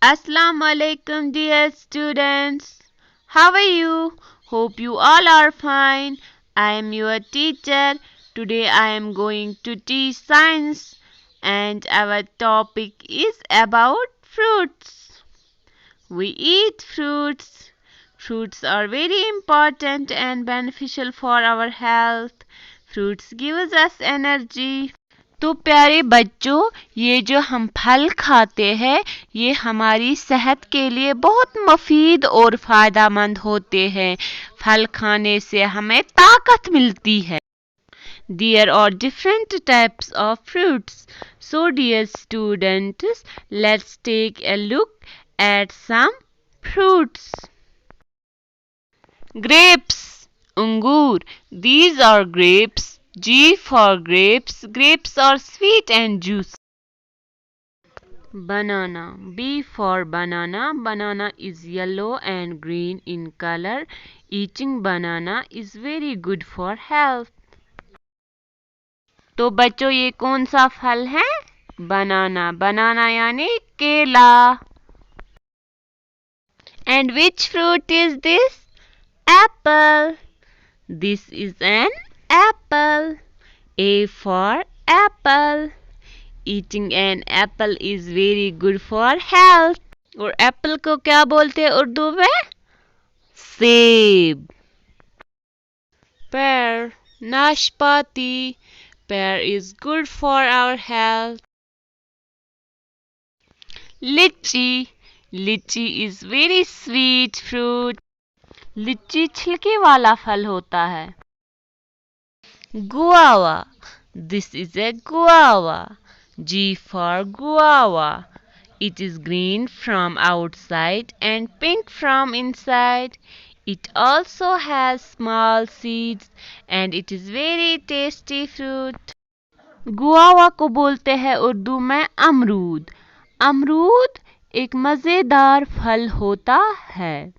Assalamu alaikum, dear students. How are you? Hope you all are fine. I am your teacher. Today I am going to teach science and our topic is about fruits. We eat fruits. Fruits are very important and beneficial for our health. Fruits gives us energy. तो प्यारे बच्चों, ये जो हम फल खाते हैं ये हमारी सेहत के लिए बहुत मुफीद और फ़ायदेमंद होते हैं। फल खाने से हमें ताकत मिलती है। There are different types of fruits. So dear students, let's take a look at some fruits. Grapes, अंगूर. These are grapes. G for grapes. Grapes are sweet and juicy. Banana. B for banana. Banana is yellow and green in color. Eating banana is very good for health. तो बच्चों ये कौन सा फल है? बनाना. बनाना यानी केला. And which fruit is this? Apple. This is an apple. A for apple. Eating an apple is very good for health. और एप्पल को क्या बोलते हैं उर्दू में? सेब. Pear. नाशपाती. Pear is good for our health. Litchi. Litchi is very sweet fruit. लिच्ची छिलके वाला फल होता है. Guava. This is a guava. G for guava. It is green from outside and pink from inside. It also has small seeds and it is very tasty fruit. Guava को बोलते हैं उर्दू में अमरूद. अमरूद एक मज़ेदार फल होता है.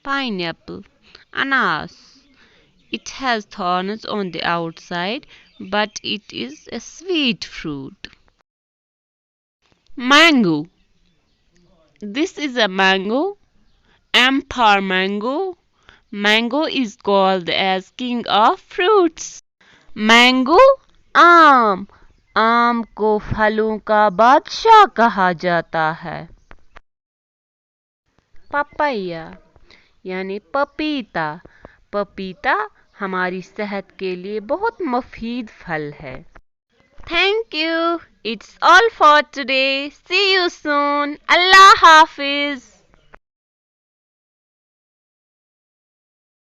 Pineapple, Anas. It has thorns on the outside, but it is a sweet fruit. Mango. This is a mango. M for mango. Mango is called as king of fruits. Mango, आम. आम को फलों का बादशाह कहा जाता है. Papaya यानी पपीता. पपीता हमारी सेहत के लिए बहुत मुफीद फल है. Thank you. It's all for today. See you soon. Allah Hafiz.